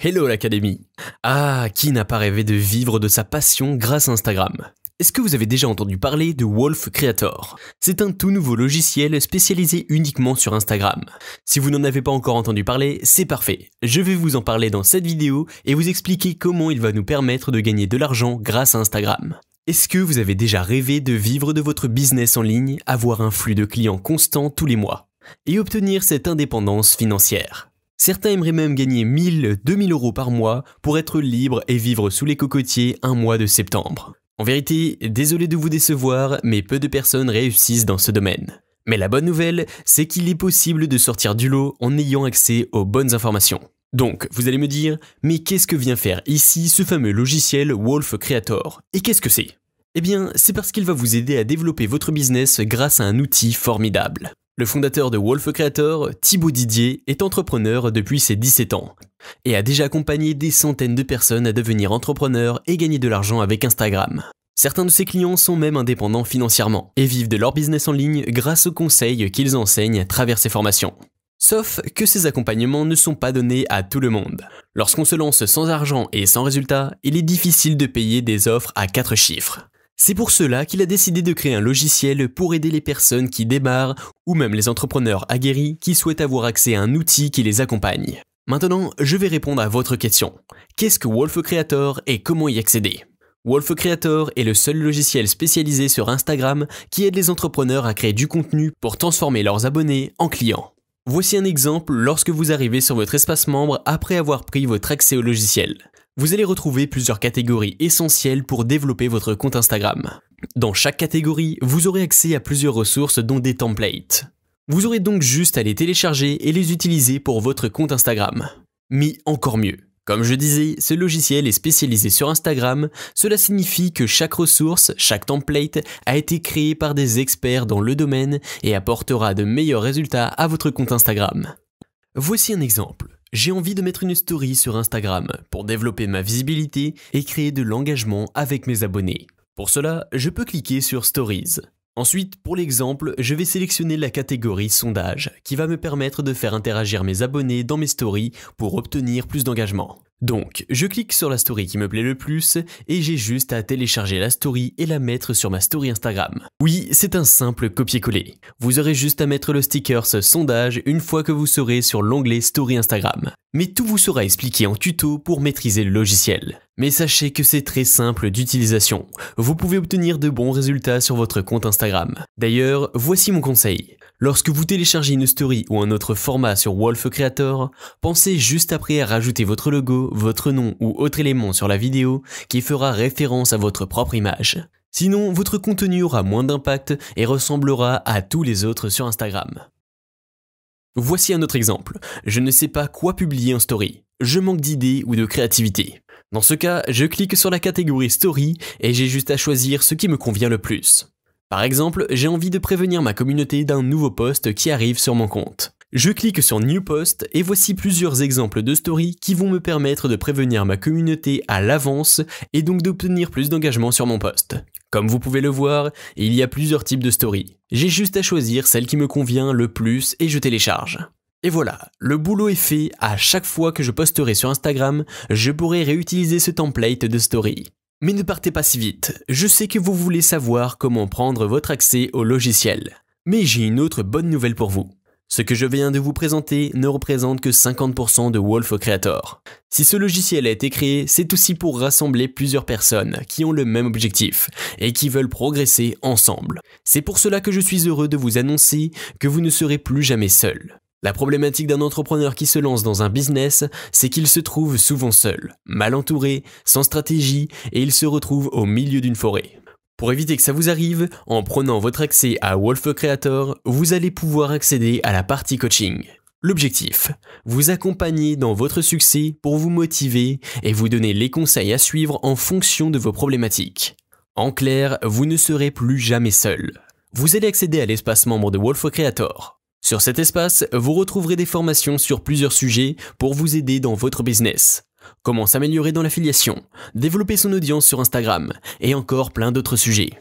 Hello l'Académie! Ah, qui n'a pas rêvé de vivre de sa passion grâce à Instagram? Est-ce que vous avez déjà entendu parler de Wolf Creator? C'est un tout nouveau logiciel spécialisé uniquement sur Instagram. Si vous n'en avez pas encore entendu parler, c'est parfait. Je vais vous en parler dans cette vidéo et vous expliquer comment il va nous permettre de gagner de l'argent grâce à Instagram. Est-ce que vous avez déjà rêvé de vivre de votre business en ligne, avoir un flux de clients constant tous les mois et obtenir cette indépendance financière? Certains aimeraient même gagner 1000, 2000 euros par mois pour être libre et vivre sous les cocotiers un mois de septembre. En vérité, désolé de vous décevoir, mais peu de personnes réussissent dans ce domaine. Mais la bonne nouvelle, c'est qu'il est possible de sortir du lot en ayant accès aux bonnes informations. Donc, vous allez me dire, mais qu'est-ce que vient faire ici ce fameux logiciel Wolf Creator? Et qu'est-ce que c'est? Eh bien, c'est parce qu'il va vous aider à développer votre business grâce à un outil formidable. Le fondateur de Wolf Creator, Thibaut Didier, est entrepreneur depuis ses 17 ans et a déjà accompagné des centaines de personnes à devenir entrepreneurs et gagner de l'argent avec Instagram. Certains de ses clients sont même indépendants financièrement et vivent de leur business en ligne grâce aux conseils qu'ils enseignent à travers ses formations. Sauf que ces accompagnements ne sont pas donnés à tout le monde. Lorsqu'on se lance sans argent et sans résultat, il est difficile de payer des offres à 4 chiffres. C'est pour cela qu'il a décidé de créer un logiciel pour aider les personnes qui démarrent ou même les entrepreneurs aguerris qui souhaitent avoir accès à un outil qui les accompagne. Maintenant, je vais répondre à votre question. Qu'est-ce que Wolf Creator et comment y accéder? Wolf Creator est le seul logiciel spécialisé sur Instagram qui aide les entrepreneurs à créer du contenu pour transformer leurs abonnés en clients. Voici un exemple lorsque vous arrivez sur votre espace membre après avoir pris votre accès au logiciel. Vous allez retrouver plusieurs catégories essentielles pour développer votre compte Instagram. Dans chaque catégorie, vous aurez accès à plusieurs ressources dont des templates. Vous aurez donc juste à les télécharger et les utiliser pour votre compte Instagram. Mais encore mieux. Comme je disais, ce logiciel est spécialisé sur Instagram, cela signifie que chaque ressource, chaque template a été créé par des experts dans le domaine et apportera de meilleurs résultats à votre compte Instagram. Voici un exemple. J'ai envie de mettre une story sur Instagram pour développer ma visibilité et créer de l'engagement avec mes abonnés. Pour cela, je peux cliquer sur Stories. Ensuite, pour l'exemple, je vais sélectionner la catégorie sondage qui va me permettre de faire interagir mes abonnés dans mes stories pour obtenir plus d'engagement. Donc, je clique sur la story qui me plaît le plus et j'ai juste à télécharger la story et la mettre sur ma story Instagram. Oui, c'est un simple copier-coller. Vous aurez juste à mettre le sticker sondage une fois que vous serez sur l'onglet story Instagram. Mais tout vous sera expliqué en tuto pour maîtriser le logiciel. Mais sachez que c'est très simple d'utilisation. Vous pouvez obtenir de bons résultats sur votre compte Instagram. D'ailleurs, voici mon conseil. Lorsque vous téléchargez une story ou un autre format sur Wolf Creator, pensez juste après à rajouter votre logo, votre nom ou autre élément sur la vidéo qui fera référence à votre propre image. Sinon, votre contenu aura moins d'impact et ressemblera à tous les autres sur Instagram. Voici un autre exemple. Je ne sais pas quoi publier en story. Je manque d'idées ou de créativité. Dans ce cas, je clique sur la catégorie Story et j'ai juste à choisir ce qui me convient le plus. Par exemple, j'ai envie de prévenir ma communauté d'un nouveau post qui arrive sur mon compte. Je clique sur New Post et voici plusieurs exemples de stories qui vont me permettre de prévenir ma communauté à l'avance et donc d'obtenir plus d'engagement sur mon post. Comme vous pouvez le voir, il y a plusieurs types de stories. J'ai juste à choisir celle qui me convient le plus et je télécharge. Et voilà, le boulot est fait. À chaque fois que je posterai sur Instagram, je pourrai réutiliser ce template de story. Mais ne partez pas si vite, je sais que vous voulez savoir comment prendre votre accès au logiciel. Mais j'ai une autre bonne nouvelle pour vous. Ce que je viens de vous présenter ne représente que 50% de Wolf Creator. Si ce logiciel a été créé, c'est aussi pour rassembler plusieurs personnes qui ont le même objectif et qui veulent progresser ensemble. C'est pour cela que je suis heureux de vous annoncer que vous ne serez plus jamais seul. La problématique d'un entrepreneur qui se lance dans un business, c'est qu'il se trouve souvent seul, mal entouré, sans stratégie et il se retrouve au milieu d'une forêt. Pour éviter que ça vous arrive, en prenant votre accès à Wolf Creator, vous allez pouvoir accéder à la partie coaching. L'objectif, vous accompagner dans votre succès pour vous motiver et vous donner les conseils à suivre en fonction de vos problématiques. En clair, vous ne serez plus jamais seul. Vous allez accéder à l'espace membre de Wolf Creator. Sur cet espace, vous retrouverez des formations sur plusieurs sujets pour vous aider dans votre business. Comment s'améliorer dans l'affiliation, développer son audience sur Instagram et encore plein d'autres sujets.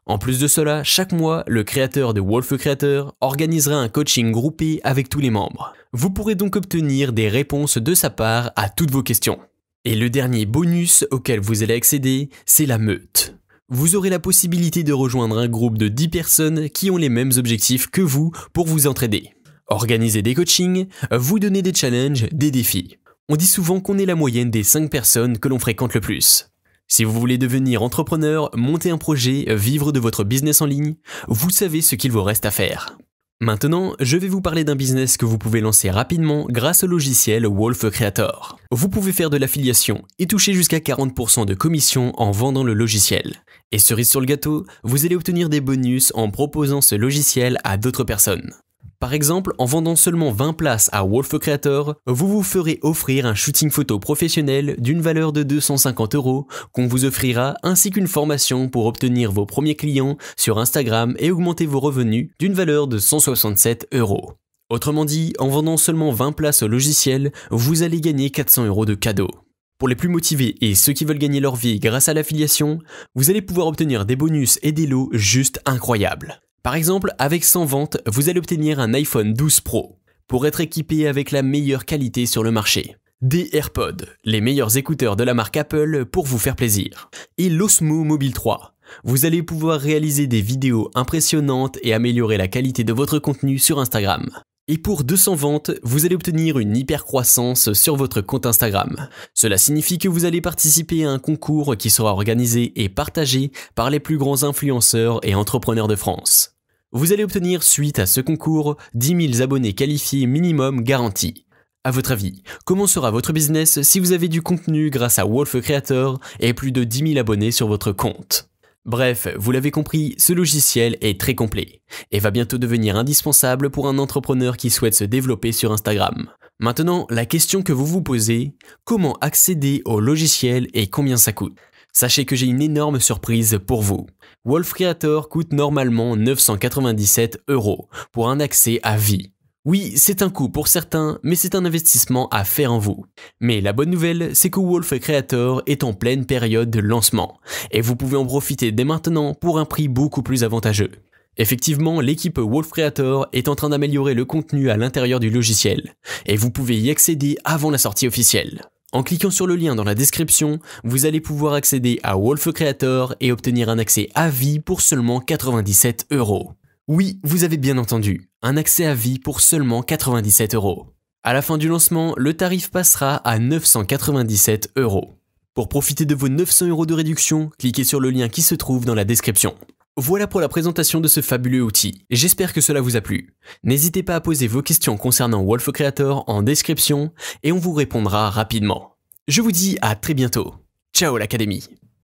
En plus de cela, chaque mois, le créateur de Wolf Creator organisera un coaching groupé avec tous les membres. Vous pourrez donc obtenir des réponses de sa part à toutes vos questions. Et le dernier bonus auquel vous allez accéder, c'est la meute. Vous aurez la possibilité de rejoindre un groupe de 10 personnes qui ont les mêmes objectifs que vous pour vous entraider. Organiser des coachings, vous donner des challenges, des défis. On dit souvent qu'on est la moyenne des 5 personnes que l'on fréquente le plus. Si vous voulez devenir entrepreneur, monter un projet, vivre de votre business en ligne, vous savez ce qu'il vous reste à faire. Maintenant, je vais vous parler d'un business que vous pouvez lancer rapidement grâce au logiciel Wolf Creator. Vous pouvez faire de l'affiliation et toucher jusqu'à 40% de commission en vendant le logiciel. Et cerise sur le gâteau, vous allez obtenir des bonus en proposant ce logiciel à d'autres personnes. Par exemple, en vendant seulement 20 places à Wolf Creator, vous vous ferez offrir un shooting photo professionnel d'une valeur de 250 € qu'on vous offrira ainsi qu'une formation pour obtenir vos premiers clients sur Instagram et augmenter vos revenus d'une valeur de 167 €. Autrement dit, en vendant seulement 20 places au logiciel, vous allez gagner 400 € de cadeaux. Pour les plus motivés et ceux qui veulent gagner leur vie grâce à l'affiliation, vous allez pouvoir obtenir des bonus et des lots juste incroyables. Par exemple, avec 100 ventes, vous allez obtenir un iPhone 12 Pro pour être équipé avec la meilleure qualité sur le marché. Des AirPods, les meilleurs écouteurs de la marque Apple pour vous faire plaisir. Et l'Osmo Mobile 3. Vous allez pouvoir réaliser des vidéos impressionnantes et améliorer la qualité de votre contenu sur Instagram. Et pour 200 ventes, vous allez obtenir une hyper croissance sur votre compte Instagram. Cela signifie que vous allez participer à un concours qui sera organisé et partagé par les plus grands influenceurs et entrepreneurs de France. Vous allez obtenir suite à ce concours 10 000 abonnés qualifiés minimum garantis. À votre avis, comment sera votre business si vous avez du contenu grâce à Wolf Creator et plus de 10 000 abonnés sur votre compte? Bref, vous l'avez compris, ce logiciel est très complet et va bientôt devenir indispensable pour un entrepreneur qui souhaite se développer sur Instagram. Maintenant, la question que vous vous posez, comment accéder au logiciel et combien ça coûte? Sachez que j'ai une énorme surprise pour vous. Wolf Creator coûte normalement 997 € pour un accès à vie. Oui, c'est un coût pour certains, mais c'est un investissement à faire en vous. Mais la bonne nouvelle, c'est que Wolf Creator est en pleine période de lancement, et vous pouvez en profiter dès maintenant pour un prix beaucoup plus avantageux. Effectivement, l'équipe Wolf Creator est en train d'améliorer le contenu à l'intérieur du logiciel, et vous pouvez y accéder avant la sortie officielle. En cliquant sur le lien dans la description, vous allez pouvoir accéder à Wolf Creator et obtenir un accès à vie pour seulement 97 €. Oui, vous avez bien entendu, un accès à vie pour seulement 97 €. À la fin du lancement, le tarif passera à 997 €. Pour profiter de vos 900 € de réduction, cliquez sur le lien qui se trouve dans la description. Voilà pour la présentation de ce fabuleux outil. J'espère que cela vous a plu. N'hésitez pas à poser vos questions concernant Wolf Creator en description et on vous répondra rapidement. Je vous dis à très bientôt. Ciao l'Académie.